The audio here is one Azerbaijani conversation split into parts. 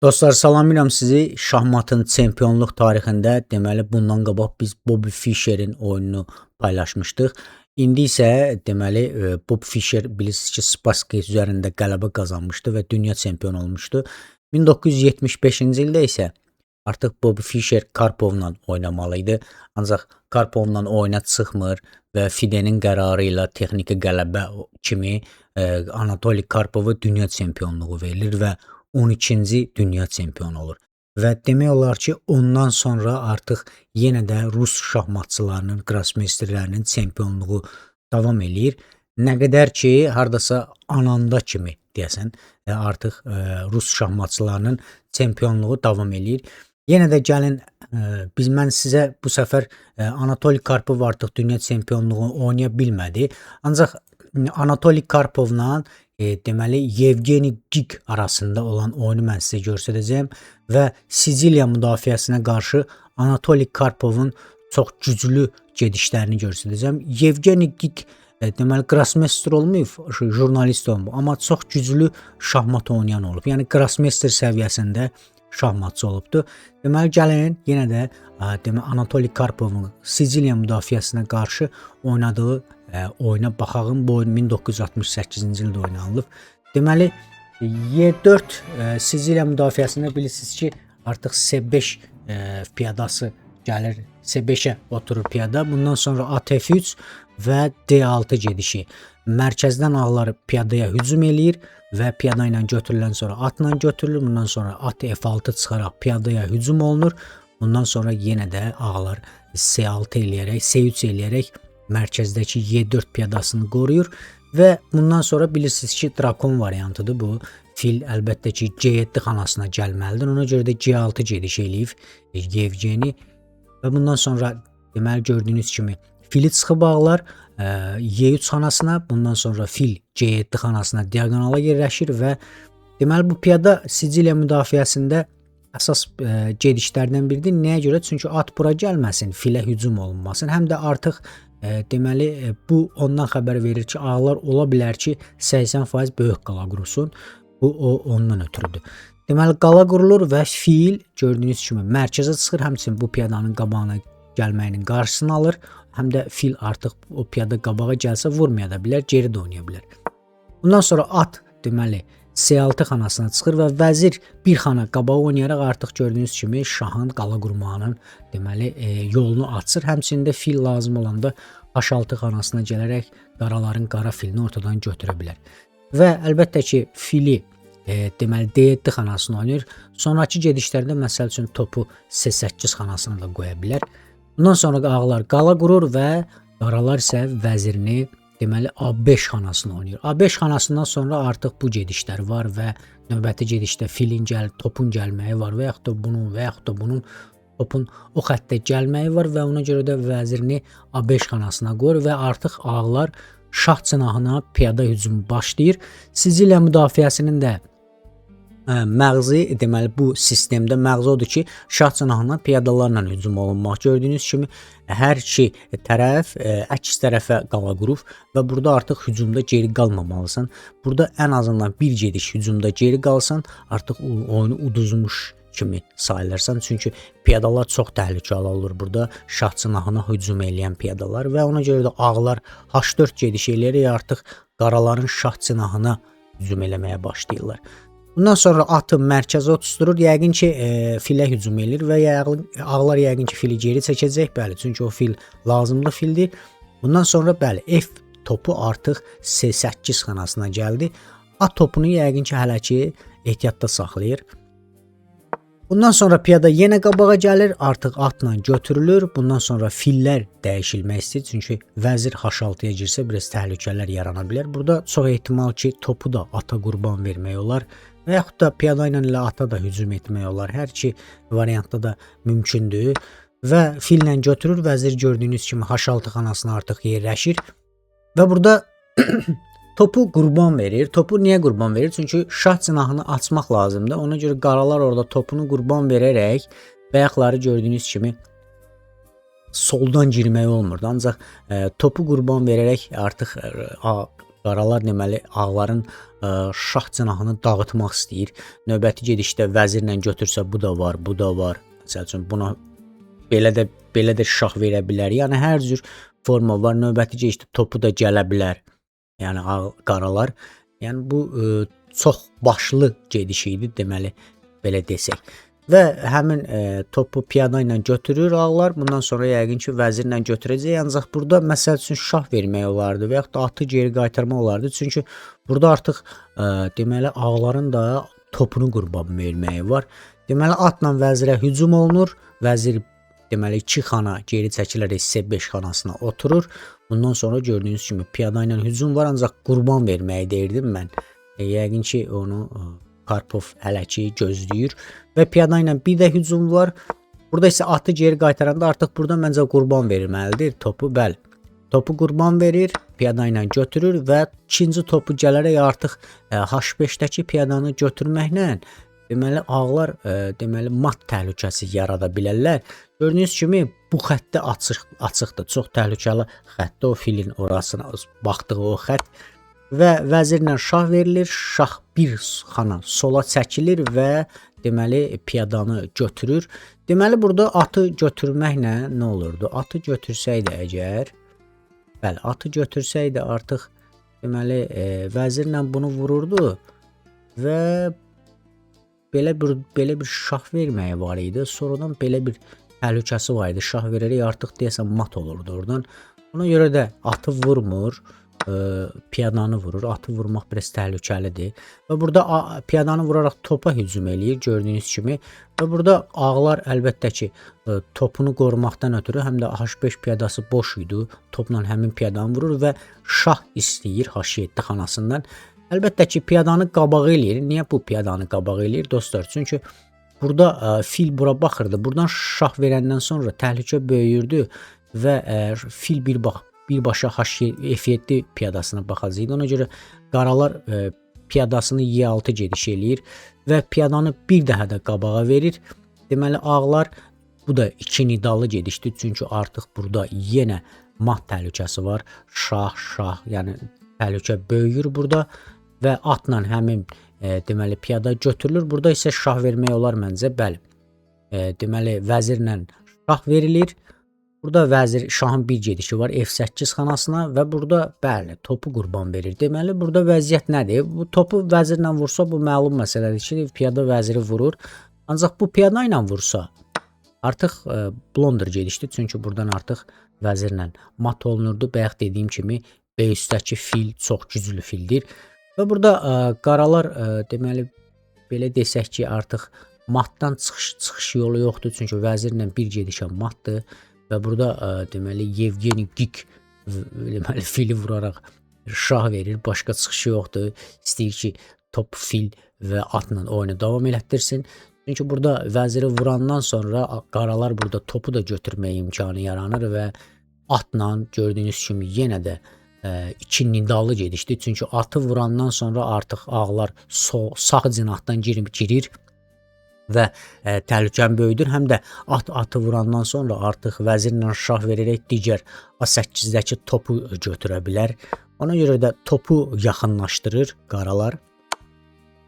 Dostlar, salamlayıram sizi. Şahmatın çempionluq tarixində deməli bundan qabaq biz Bobby Fischerin oyununu paylaşmışdıq. İndi isə deməli Bob Fischer bilirsiniz ki, Spassky üzərində qələbə qazanmışdı və dünya çempionu olmuşdu. 1975-ci ildə isə artıq Bobby Fischer Karpovla oynamalı idi. Ancaq Karpovla oyuna çıxmır və FIDE-nin qərarı ilə texniki qələbə kimi Anatoli Karpova dünya çempionluğu verilir və 12-ci dünya çempionu olur. Və demək olar ki, ondan sonra artıq yenə də Rus şahmatçılarının, qrossmeysterlərinin çempionluğu davam eləyir. Nə qədər ki, hardasa ananda kimi deyəsən, artıq Rus şahmatçılarının çempionluğu davam eləyir. Yenə də gəlin, mən sizə bu səfər Anatoli Karpov artıq dünya çempionluğu oynaya bilmədi. Ancaq Anatoli Karpovla deməli Yevgeni Gik arasında olan oyunu mən sizə göstərəcəm və Siciliya müdafiəsinə qarşı Anatoli Karpovun çox güclü gedişlərini göstərəcəm. Yevgeni Gik deməli grossmeister olmayıb, jurnalist olmayıb, amma çox güclü şahmat oynayan olub. Yəni grossmeister səviyyəsində şahmatçı olubdu. Deməli gəlin yenə də Anatoli Karpovun Siciliya müdafiəsinə qarşı oynadığı oyuna baxağım. Bu oyun 1968-ci ildə oynanılıb. Deməli Y4 Siciliya müdafiəsində bilirsiniz ki, artıq S5 piyadası gəlir. S5-ə oturur piyada. Bundan sonra at F3 və D6 gedişi. Mərkəzdən ağlar piyadaya hücum eləyir və piyada ilə götürülən sonra atla götürülür. Bundan sonra at F6 çıxaraq piyadaya hücum olunur. Bundan sonra yenə də ağlar S6 eləyərək, S3 eləyərək mərkəzdəki Y4 piyadasını qoruyur və bundan sonra bilirsiniz ki, drakon variantıdır bu. Fil əlbəttə ki, C7 xanasına gəlməlidir. Ona görə də G6 gediş eləyib Yevgeni və bundan sonra deməli gördüyünüz kimi fili çıxıb ağlar Y3 xanasına, bundan sonra fil C7 xanasına diaqonala yerləşir və deməli bu piyada Siciliya müdafiəsində əsas gedişlərdən biridir. Nəyə görə? Çünki at bura gəlməsin, filə hücum olunmasın. Həm də artıq deməli bu ondan xəbər verir ki, ağlar ola bilər ki, 80% böyük qala qurulsun. Bu ondan ötürüdür. Deməli qala qurulur və fil gördüyünüz kimi mərkəzə çıxır, həmçinin bu piyadanın qabağına gəlməyinin qarşısını alır. Həm də fil artıq o piyada qabağa gəlsə vurmaya da bilər, geri də oynaya bilər. Bundan sonra at deməli C6 xanasına çıxır və vəzir bir xana qabağa oynayaraq artıq gördüyünüz kimi şahın qala qurmağının deməli yolunu açır. Həmçinin də fil lazım olanda H6 xanasına gələrək qaraların qara filini ortadan götürə bilər. Və əlbəttə ki, fili deməli D7 xanasını oynayır. Sonrakı gedişlərdə məsəl üçün topu C8 xanasına da qoya bilər. Bundan sonra ağlar qala qurur və qaralar isə vəzirini deməli A5 xanasını oynayır. A5 xanasından sonra artıq bu gedişlər var və növbəti gedişdə filin topun gəlməyi var və yaxud da bunun topun o xəttə gəlməyi var və ona görə də vəzirini A5 xanasına qoyur və artıq ağlar şah cinahına piyada hücumu başlayır. Siciliya müdafiəsinin də məğzi deməli bu sistemdə məğzi odur ki, şah cinahına piyadalarla hücum olunmaq. Gördüyünüz kimi hər iki tərəf əks tərəfə qala qurub və burada artıq hücumda geri qalmamalısan. Burada ən azından bir gediş hücumda geri qalsan, artıq oyunu uduzmuş kimi sayılırsan. Çünki piyadalar çox təhlükəli olur burada. Şah cinahına hücum eləyən piyadalar və ona görə də ağlar H4 gediş eləyərək artıq qaraların şah cinahına hücum eləməyə başlayırlar. Bundan sonra atı mərkəzə oturtdurur. Yəqin ki, filə hücum edir və ağlar yəqin ki, fili geri çəkəcək. Bəli, çünki o fil lazımlı fildir. Bundan sonra bəli, F topu artıq C8 xanasına gəldi. At topunu yəqin ki, hələ ki ehtiyatda saxlayır. Bundan sonra piyada yenə qabağa gəlir, artıq atla götürülür. Bundan sonra fillər dəyişilmək istəyir. Çünki vəzir H6-ya girsə biraz təhlükələr yarana bilər. Burada çox ehtimal ki, topu da ata qurban vermək olar və yaxud da piyada ilə ata da hücum etmək olar. Hər iki variantda da mümkündür və fillə götürür. Vəzir gördüyünüz kimi H6 xanasına artıq yerləşir və burada topu qurban verir. Topu niyə qurban verir? Çünki şah cinahını açmaq lazımdır. Ona görə qaralar orada topunu qurban verərək bəyaqları gördüyünüz kimi soldan girmək olmurdu. Ancaq topu qurban verərək artıq qaralar deməli ağların şah cinahını dağıtmaq istəyir. Növbəti gedişdə vəzirlə götürsə bu da var, bu da var. Məsəl üçün buna belə də şah verə bilər. Yəni hər cür forma var. Növbəti gedişdə topu da gələ bilər. Yəni qaralar. Yəni bu çox başlı gediş idi deməli belə desək. Və həmin topu piyada ilə götürür ağlar. Bundan sonra yəqin ki vəzirlə götürəcək. Ancaq burada məsəl üçün şah vermək olardı və yaxud da atı geri qaytarmaq olardı. Çünki burada artıq deməli ağların da topunu qurban verməyi var. Deməli atla vəzirə hücum olunur. Vəzir deməli 2 xana geri çəkilərək C5 xanasına oturur. Bundan sonra gördüyünüz kimi piyada ilə hücum var, ancaq qurban verməyi deyirdim mən. Yəqin ki onu Karpov hələ ki gözləyir və piyada ilə bir də hücum var. Burada isə atı geri qaytaranda artıq burada məncə qurban verilməlidir topu. Bəli. Topu qurban verir, piyada ilə götürür və ikinci topu gələrək artıq H5-dəki piyadanı götürməklə deməli ağlar deməli mat təhlükəsi yarada bilərlər. Gördüyünüz kimi bu xəttdə açıqdır. Çox təhlükəli xəttdə o filin orasına baxdığı o xətt və vəzirlə şah verilir. Şah bir xana sola çəkilir və deməli piyadanı götürür. Deməli burada atı götürməklə nə olurdu? Atı götürsəydi əgər, bəli, atı götürsəydi artıq deməli vəzirlə bunu vururdu və belə bir şah verməyi var idi. Sonradan belə bir təhlükəsi var idi. Şah verərək artıq deyəsən mat olurdu oradan. Ona görə də atı vurmur, piyadanı vurur. Atı vurmaq biraz təhlükəlidir. Və burada piyadanı vuraraq topa hücum eləyir gördüyünüz kimi. Və burada ağlar əlbəttə ki topunu qorumaqdan ötürü həm də H5 piyadası boş idi. Topla həmin piyadanı vurur və şah istəyir H7 xanasından. Əlbəttə ki piyadanı qabağa eləyir. Niyə bu piyadanı qabağa eləyir dostlar? Çünki burada fil bura baxırdı. Buradan şah verəndən sonra təhlükə böyüyürdü və fil birbaşa F7 piyadasına baxacaqdı. Ona görə qaralar piyadasını Y6 gediş eləyir və piyadanı bir daha da qabağa verir. Deməli ağlar bu da 2 nidalı gedişdir. Çünki artıq burada yenə mat təhlükəsi var. Şah, yəni təhlükə böyüyür burada və atla həmin deməli piyada götürülür. Burada isə şah vermək olar məncə. Bəli. Deməli vəzirlə şah verilir. Burada vəzir şahın bir gedişi var F8 xanasına və burada bəli topu qurban verir. Deməli burada vəziyyət nədir? Bu topu vəzirlə vursa bu məlum məsələdir ki, piyada vəziri vurur. Ancaq bu piyada ilə vursa artıq blunder gedişdir. Çünki buradan artıq vəzirlə mat olunurdu. Bayaq dediyim kimi B üstdəki fil çox güclü fildir. Və burada qaralar deməli belə desək ki, artıq matdan çıxış yolu yoxdur. Çünki vəzirlə bir gedişə matdır və burada deməli Yevgeni Gik deməli fili vuraraq şah verir. Başqa çıxışı yoxdur. İstəyir ki, top fil və atla oyunu davam elətdirsin. Çünki burada vəziri vurandan sonra qaralar burada topu da götürməyə imkanı yaranır və atla gördüyünüz kimi yenə də 2 nidalı gedişdir. Çünki atı vurandan sonra artıq ağlar sağ cinahdan girir və təhlükəni böyüdür. Həm də atı vurandan sonra artıq vəzirlə şah verərək digər A8-dəki topu götürə bilər. Ona görə də topu yaxınlaşdırır qaralar.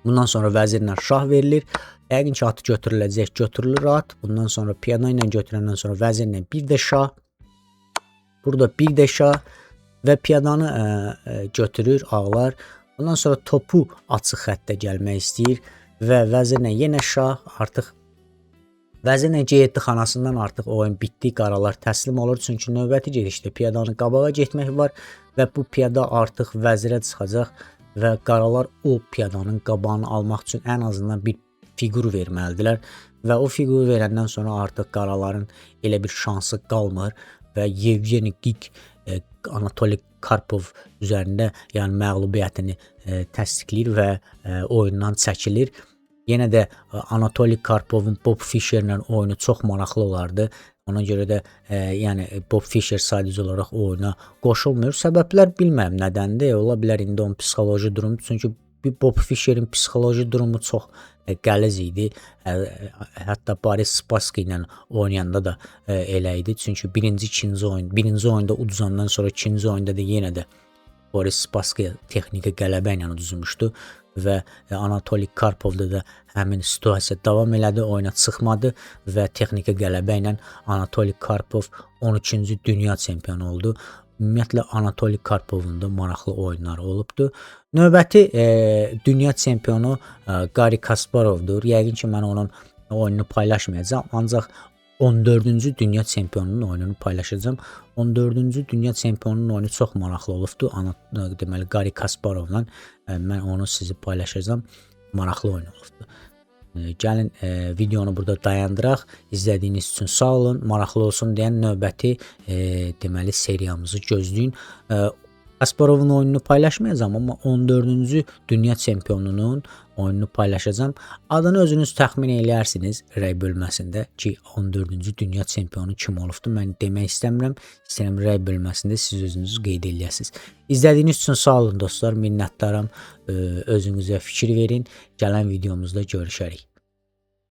Bundan sonra vəzirlə şah verilir. Yəqin ki atı götürüləcək, götürülür at. Bundan sonra piyada ilə götürəndən sonra vəzirlə bir də şah. Burada bir də şah və piyadanı götürür ağlar. Ondan sonra topu açıq xəttə gəlmək istəyir və vəzirlə yenə şah. Artıq vəzirlə G7 xanasından artıq oyun bitdi. Qaralar təslim olur. Çünki növbəti gedişdə piyadanı qabağa getmək var və bu piyada artıq vəzirə çıxacaq və qaralar o piyadanın qabağını almaq üçün ən azından bir fiqur verməlidirlər və o fiquru verəndən sonra artıq qaraların elə bir şansı qalmır və Yevgeni Gik Anatoli Karpov üzərində yəni məğlubiyyətini təsdiqləyir və oyundan çəkilir. Yenə də Anatoli Karpovun Bob Fischerlə oyunu çox maraqlı olardı. Ona görə də yəni Bob Fischer sadəcə olaraq oyuna qoşulmur. Səbəblər bilmirəm nədəndir. Ola bilər indi onun psixoloji durumu. Çünki Bob Fischer'in psixoloji durumu çox qəliz idi. Hətta Boris Spassky ilə oynayanda da elə idi. Çünki birinci oyunda uduzandan sonra ikinci oyunda da yenə də Boris Spasskaya texniki qələbə ilə uduzmuşdu və Anatoli Karpovda da həmin situasiya davam elədi, oyuna çıxmadı və texniki qələbə ilə Anatoli Karpov 13-cü dünya çempionu oldu. Ümumiyyətlə Anatoli Karpovun da maraqlı oyunları olubdu. Növbəti dünya çempionu Garri Kasparovdur. Yəqin ki, mən onun oyununu paylaşmayacağam, ancaq 14-cü dünya çempionunun oyununu paylaşacağam. 14-cü dünya çempionunun oyunu çox maraqlı olubdu. Deməli Garri Kasparovla mən onu sizi paylaşacağam. Maraqlı oyun olubdu. Gəlin videonu burada dayandıraq. İzlədiyiniz üçün sağ olun. Maraqlı olsun deyən növbəti deməli seriyamızı gözləyin. Kasparovun oyununu paylaşmayacağam, amma 14-cü dünya çempionunun oyununu paylaşacağam. Adını özünüz təxmin eləyərsiniz rəy bölməsində ki, 14-cü dünya çempionu kim olubdu. Mən demək istəmirəm. İstəyirəm rəy bölməsində siz özünüz qeyd eləyəsiniz. İzlədiyiniz üçün sağ olun dostlar. Minnətdaram. Özünüzə fikir verin. Gələn videomuzda görüşərik.